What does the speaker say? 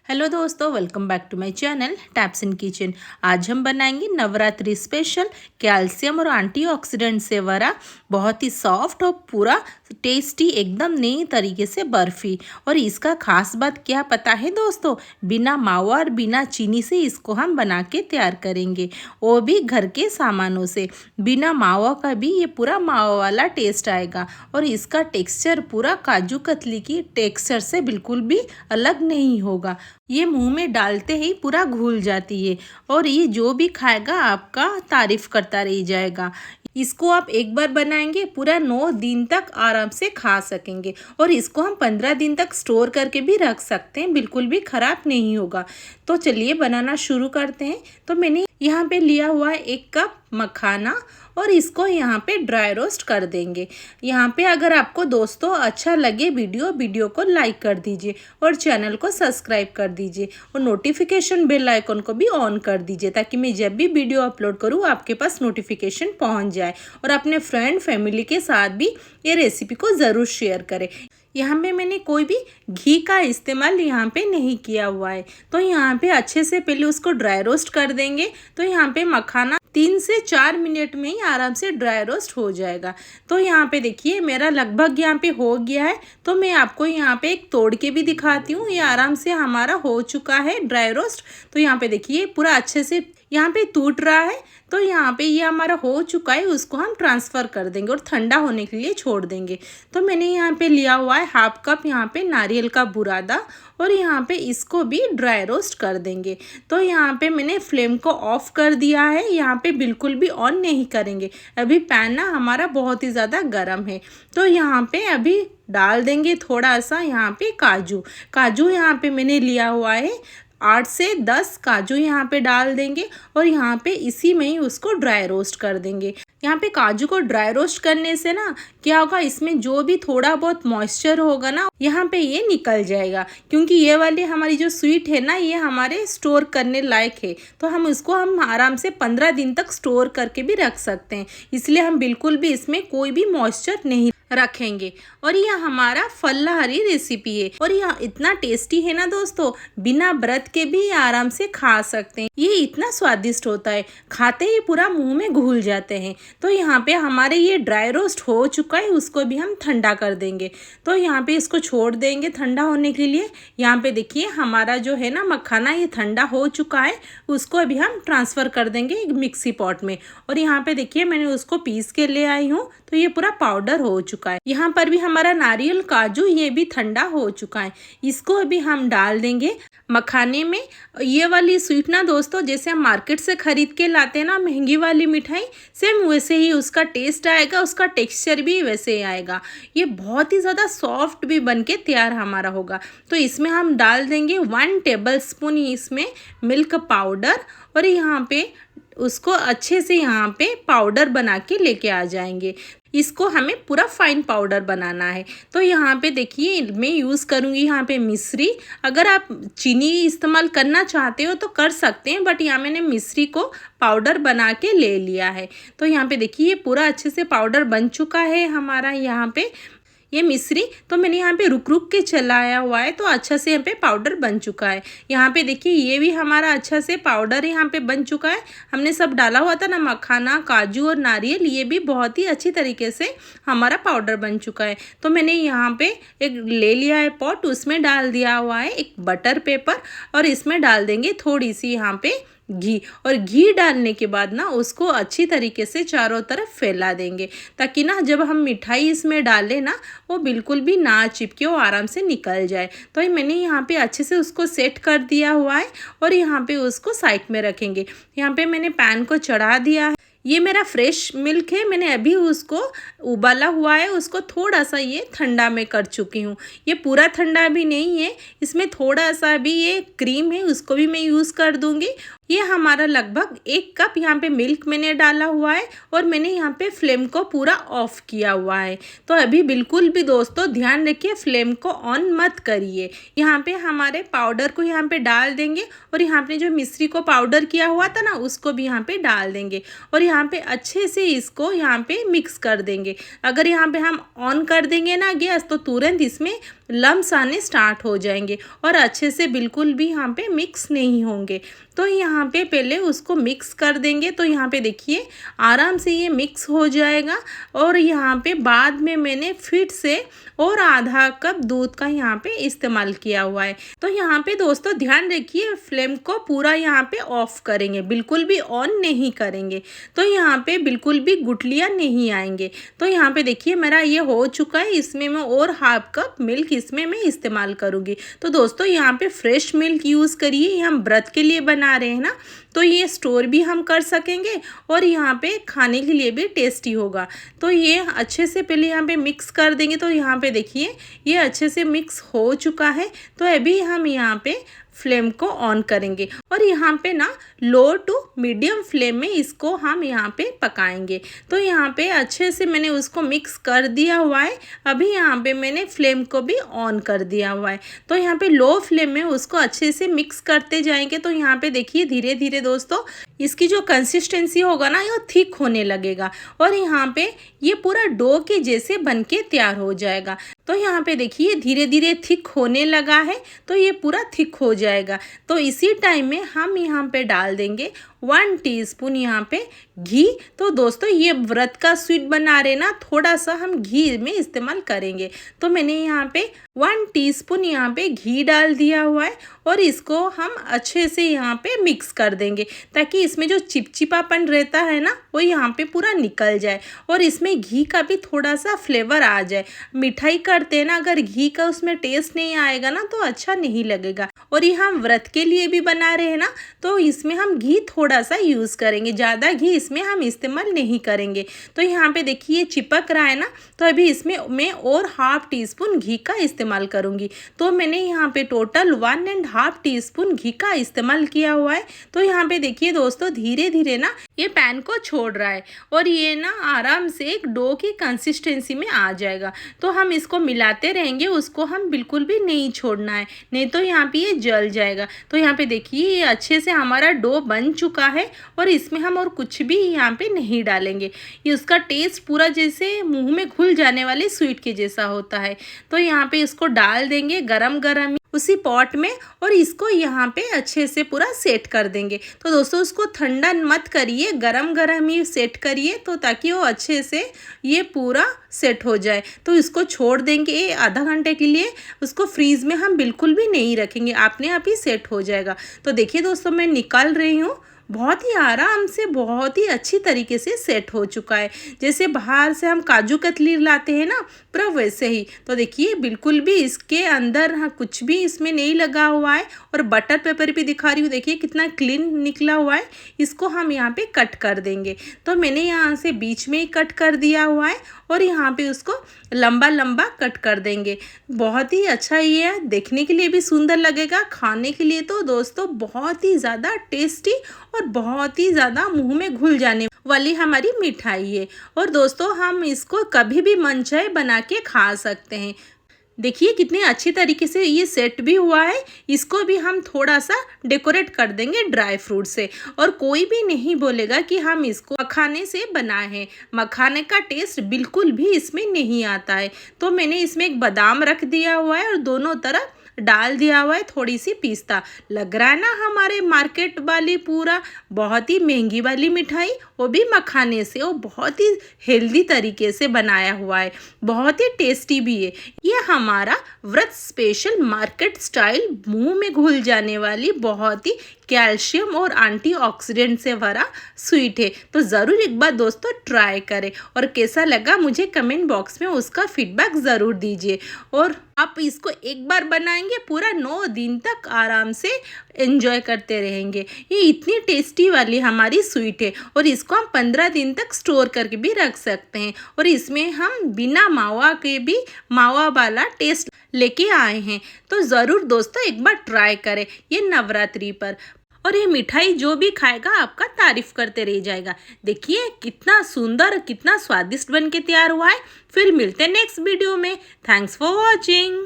Hello दोस्तों, welcome back to my channel taps in kitchen. आज हम बनाएंगे नवरात्रि स्पेशल कैल्शियम और एंटीऑक्सीडेंट से भरा बहुत ही सॉफ्ट और पूरा टेस्टी एकदम नई तरीके से बर्फ़ी। और इसका खास बात क्या पता है दोस्तों, बिना मावा और बिना चीनी से इसको हम बना के तैयार करेंगे, वो भी घर के सामानों से। बिना मावा का भी ये पूरा मावा वाला टेस्ट आएगा और इसका टेक्सचर पूरा काजू कतली की टेक्सचर से बिल्कुल भी अलग नहीं होगा। ये मुंह में डालते ही पूरा घुल जाती है और ये जो भी खाएगा आपका तारीफ करता रह जाएगा। इसको आप एक बार बनाएंगे पूरा 9 दिन तक आराम से खा सकेंगे और इसको हम 15 दिन तक स्टोर करके भी रख सकते हैं, बिल्कुल भी ख़राब नहीं होगा। तो चलिए बनाना शुरू करते हैं। तो मैंने यहाँ पे लिया हुआ है 1 कप मखाना और इसको यहाँ पे ड्राई रोस्ट कर देंगे। यहाँ पे अगर आपको दोस्तों अच्छा लगे वीडियो को लाइक कर दीजिए और चैनल को सब्सक्राइब कर दीजिए और नोटिफिकेशन बेल आइकन को भी ऑन कर दीजिए ताकि मैं जब भी वीडियो अपलोड करूँ आपके पास नोटिफिकेशन पहुँच जाए। और अपने फ्रेंड फैमिली के साथ भी ये रेसिपी को ज़रूर शेयर करें। यहाँ पे मैंने कोई भी घी का इस्तेमाल यहाँ पे नहीं किया हुआ है। तो यहाँ पे अच्छे से पहले उसको ड्राई रोस्ट कर देंगे। तो यहाँ पे मखाना 3 से 4 मिनट में ही आराम से ड्राई रोस्ट हो जाएगा। तो यहाँ पे देखिए मेरा लगभग यहाँ पे हो गया है। तो मैं आपको यहाँ पे एक तोड़ के भी दिखाती हूँ। ये आराम से हमारा हो चुका है ड्राई रोस्ट। तो यहाँ पे देखिए पूरा अच्छे से यहाँ पे टूट रहा है। तो यहाँ पे ये हमारा हो चुका है, उसको हम ट्रांसफ़र कर देंगे और ठंडा होने के लिए छोड़ देंगे। तो मैंने यहाँ पे लिया हुआ है 1/2 कप यहाँ पे नारियल का बुरादा और यहाँ पे इसको भी ड्राई रोस्ट कर देंगे। तो यहाँ पे मैंने फ्लेम को ऑफ कर दिया है, यहाँ पे बिल्कुल भी ऑन नहीं करेंगे। अभी पैन ना हमारा बहुत ही ज़्यादा गर्म है। तो यहाँ पे अभी डाल देंगे थोड़ा सा यहाँ पे काजू यहाँ पे मैंने लिया हुआ है 8 से 10 काजू यहाँ पे डाल देंगे और यहाँ पे इसी में ही उसको ड्राई रोस्ट कर देंगे। यहाँ पे काजू को ड्राई रोस्ट करने से ना क्या होगा, इसमें जो भी थोड़ा बहुत मॉइस्चर होगा ना यहाँ पे ये निकल जाएगा, क्योंकि ये वाली हमारी जो स्वीट है ना ये हमारे स्टोर करने लायक है। तो हम आराम से 15 दिन तक स्टोर करके भी रख सकते हैं, इसलिए हम बिल्कुल भी इसमें कोई भी मॉइस्चर नहीं रखेंगे। और यह हमारा फलाहारी रेसिपी है और यह इतना टेस्टी है ना दोस्तों, बिना व्रत के भी आराम से खा सकते हैं। ये इतना स्वादिष्ट होता है, खाते ही पूरा मुंह में घुल जाते हैं। तो यहाँ पे हमारे ये ड्राई रोस्ट हो चुका है, उसको भी हम ठंडा कर देंगे। तो यहाँ पे इसको छोड़ देंगे ठंडा होने के लिए। यहाँ पे देखिए हमारा जो है ना मखाना ये ठंडा हो चुका है, उसको अभी हम ट्रांसफ़र कर देंगे एक मिक्सी पॉट में। और यहाँ पे देखिए मैंने उसको पीस के ले आई हूँ, तो ये पूरा पाउडर हो चुका है। यहाँ पर भी हमारा नारियल काजू ये भी ठंडा हो चुका है, इसको अभी हम डाल देंगे मखाने में। ये वाली स्वीट ना दोस्तों जैसे हम मार्केट से खरीद के लाते हैं ना महंगी वाली मिठाई, सेम वैसे ही उसका टेस्ट आएगा, उसका टेक्सचर भी वैसे ही आएगा। ये बहुत ही ज़्यादा सॉफ्ट भी बन के तैयार हमारा होगा। तो इसमें हम डाल देंगे 1 टेबलस्पून इसमें मिल्क पाउडर और यहाँ पे उसको अच्छे से यहाँ पे पाउडर बना के लेके आ जाएंगे। इसको हमें पूरा फाइन पाउडर बनाना है। तो यहाँ पे देखिए मैं यूज़ करूँगी यहाँ पे मिश्री। अगर आप चीनी इस्तेमाल करना चाहते हो तो कर सकते हैं, बट यहाँ मैंने मिश्री को पाउडर बना के ले लिया है। तो यहाँ पे देखिए पूरा अच्छे से पाउडर बन चुका है हमारा यहाँ पे ये मिश्री। तो मैंने यहाँ पे रुक रुक के चलाया हुआ है, तो अच्छा से यहाँ पे पाउडर बन चुका है। यहाँ पे देखिए ये भी हमारा अच्छा से पाउडर यहाँ पे बन चुका है। हमने सब डाला हुआ था ना मखाना काजू और नारियल, ये भी बहुत ही अच्छी तरीके से हमारा पाउडर बन चुका है। तो मैंने यहाँ पे एक ले लिया है पॉट, उसमें डाल दिया हुआ है एक बटर पेपर और इसमें डाल देंगे थोड़ी सी यहाँ पे घी। और घी डालने के बाद ना उसको अच्छी तरीके से चारों तरफ फैला देंगे, ताकि ना जब हम मिठाई इसमें डालें ना वो बिल्कुल भी ना चिपके, वो आराम से निकल जाए। तो मैंने यहाँ पे अच्छे से उसको सेट कर दिया हुआ है और यहाँ पे उसको साइड में रखेंगे। यहाँ पे मैंने पैन को चढ़ा दिया है। ये मेरा फ्रेश मिल्क है, मैंने अभी उसको उबाला हुआ है, उसको थोड़ा सा ये ठंडा में कर चुकी हूँ। ये पूरा ठंडा भी नहीं है, इसमें थोड़ा सा भी ये क्रीम है उसको भी मैं यूज़ कर दूँगी। ये हमारा लगभग 1 कप यहाँ पे मिल्क मैंने डाला हुआ है और मैंने यहाँ पे फ्लेम को पूरा ऑफ किया हुआ है। तो अभी बिल्कुल भी दोस्तों ध्यान रखिए, फ्लेम को ऑन मत करिए। यहाँ पे हमारे पाउडर को यहाँ पे डाल देंगे और यहाँ पे जो मिश्री को पाउडर किया हुआ था ना उसको भी यहाँ पे डाल देंगे और यहाँ पे अच्छे से इसको यहाँ पे मिक्स कर देंगे। अगर यहाँ पे हम ऑन कर देंगे ना गैस तो तुरंत इसमें लम्स आने स्टार्ट हो जाएंगे और अच्छे से बिल्कुल भी यहाँ पे मिक्स नहीं होंगे। तो यहाँ पे पहले उसको मिक्स कर देंगे। तो यहाँ पे देखिए आराम से ये मिक्स हो जाएगा और यहाँ पे बाद में मैंने फिर से और आधा कप दूध का यहाँ पे इस्तेमाल किया हुआ है। तो यहाँ पे दोस्तों ध्यान रखिए, फ्लेम को पूरा यहाँ पे ऑफ करेंगे, बिल्कुल भी ऑन नहीं करेंगे। तो यहाँ पे बिल्कुल भी गुठलियाँ नहीं आएंगे। तो यहाँ पे देखिए मेरा ये हो चुका है। इसमें मैं और हाफ कप मिल्क इसमें मैं इस्तेमाल करूँगी। तो दोस्तों यहाँ पे फ्रेश मिल्क यूज़ करिए, ये हम व्रत के लिए बना रहे हैं ना, तो ये स्टोर भी हम कर सकेंगे और यहाँ पे खाने के लिए भी टेस्टी होगा। तो ये अच्छे से पहले यहाँ पे मिक्स कर देंगे। तो यहाँ पे देखिए ये अच्छे से मिक्स हो चुका है। तो अभी हम यहाँ पे फ्लेम को ऑन करेंगे और यहाँ पे ना लो टू मीडियम फ्लेम में इसको हम यहाँ पे पकाएंगे। तो यहाँ पे अच्छे से मैंने उसको मिक्स कर दिया हुआ है। अभी यहाँ पे मैंने फ्लेम को भी ऑन कर दिया हुआ है। तो यहाँ पे लो फ्लेम में उसको अच्छे से मिक्स करते जाएंगे। तो यहाँ पे देखिए धीरे धीरे दोस्तों इसकी जो कंसिस्टेंसी होगा ना ये थिक होने लगेगा और यहाँ पे ये पूरा डो के जैसे बनके तैयार हो जाएगा। तो यहाँ पे देखिए धीरे धीरे थिक होने लगा है। तो ये पूरा थिक हो जाएगा। तो इसी टाइम में हम यहाँ पे डाल देंगे 1 टीस्पून यहाँ पे घी। तो दोस्तों ये व्रत का स्वीट बना रहे ना, थोड़ा सा हम घी में इस्तेमाल करेंगे। तो मैंने यहाँ पे 1 टीस्पून यहाँ पे घी डाल दिया हुआ है और इसको हम अच्छे से यहाँ पे मिक्स कर देंगे ताकि इसमें जो चिपचिपापन रहता है ना वो यहाँ पे पूरा निकल जाए और इसमें घी का भी थोड़ा सा फ्लेवर आ जाए। मिठाई करते हैं ना, अगर घी का उसमें टेस्ट नहीं आएगा ना तो अच्छा नहीं लगेगा। और ये हम व्रत के लिए भी बना रहे हैं ना, तो इसमें हम घी थोड़ा सा यूज़ करेंगे, ज़्यादा घी इसमें हम इस्तेमाल नहीं करेंगे। तो यहाँ पे देखिए चिपक रहा है ना, तो अभी इसमें मैं और हाफ टीस्पून घी का इस्तेमाल करूँगी। तो मैंने यहाँ पे टोटल 1.5 टीस्पून घी का इस्तेमाल किया हुआ है। तो यहाँ पे देखिए दोस्तों धीरे धीरे ना ये पैन को छोड़ रहा है और ये ना आराम से एक डो की कंसिस्टेंसी में आ जाएगा। तो हम इसको मिलाते रहेंगे, उसको हम बिल्कुल भी नहीं छोड़ना है, नहीं तो यहाँ पे ये जल जाएगा। तो यहाँ पे देखिए ये अच्छे से हमारा डो बन चुका है और इसमें हम और कुछ भी यहाँ पे नहीं डालेंगे। ये उसका टेस्ट पूरा जैसे मुंह में घुल जाने वाले स्वीट के जैसा होता है। तो यहाँ पे इसको डाल देंगे गरम गरम उसी पॉट में और इसको यहाँ पे अच्छे से पूरा सेट कर देंगे। तो दोस्तों उसको ठंडा मत करिए, गरम गरम ही सेट करिए तो ताकि वो अच्छे से ये पूरा सेट हो जाए। तो इसको छोड़ देंगे आधा घंटे के लिए, उसको फ्रीज में हम बिल्कुल भी नहीं रखेंगे, अपने आप ही सेट हो जाएगा। तो देखिए दोस्तों मैं निकाल रही हूँ, बहुत ही आराम से बहुत ही अच्छी तरीके से सेट हो चुका है। जैसे बाहर से हम काजू कतली लाते हैं ना, पूरा वैसे ही। तो देखिए बिल्कुल भी इसके अंदर कुछ भी इसमें नहीं लगा हुआ है और बटर पेपर भी दिखा रही हूँ, देखिए कितना क्लीन निकला हुआ है। इसको हम यहाँ पे कट कर देंगे। तो मैंने यहाँ से बीच में ही कट कर दिया हुआ है और यहाँ पे उसको लंबा लंबा कट कर देंगे। बहुत ही अच्छा ये है, देखने के लिए भी सुंदर लगेगा, खाने के लिए तो दोस्तों बहुत ही ज़्यादा टेस्टी और बहुत ही ज़्यादा मुंह में घुल जाने वाली हमारी मिठाई है। और दोस्तों हम इसको कभी भी मन चाहे बना के खा सकते हैं। देखिए कितनी अच्छी तरीके से ये सेट भी हुआ है। इसको भी हम थोड़ा सा डेकोरेट कर देंगे ड्राई फ्रूट से और कोई भी नहीं बोलेगा कि हम इसको मखाने से बनाए हैं। मखाने का टेस्ट बिल्कुल भी इसमें नहीं आता है। तो मैंने इसमें एक बादाम रख दिया हुआ है और दोनों तरफ डाल दिया हुआ है थोड़ी सी पिस्ता। लग रहा है ना हमारे मार्केट वाली पूरा बहुत ही महंगी वाली मिठाई, वो भी मखाने से, वो बहुत ही हेल्दी तरीके से बनाया हुआ है, बहुत ही टेस्टी भी है। ये हमारा व्रत स्पेशल मार्केट स्टाइल मुंह में घुल जाने वाली बहुत ही कैल्शियम और एंटीऑक्सीडेंट से भरा स्वीट है। तो ज़रूर एक बार दोस्तों ट्राई करें और कैसा लगा मुझे कमेंट बॉक्स में उसका फीडबैक ज़रूर दीजिए। और आप इसको एक बार बनाएंगे पूरा 9 दिन तक आराम से एंजॉय करते रहेंगे। ये इतनी टेस्टी वाली हमारी स्वीट है और इसको हम 15 दिन तक स्टोर करके भी रख सकते हैं। और इसमें हम बिना मावा के भी मावा वाला टेस्ट लेके आए हैं। तो ज़रूर दोस्तों एक बार ट्राई करें ये नवरात्रि पर। और ये मिठाई जो भी खाएगा आपका तारीफ करते रह जाएगा। देखिए कितना सुंदर कितना स्वादिष्ट बन के तैयार हुआ है। फिर मिलते हैं नेक्स्ट वीडियो में। Thanks for watching.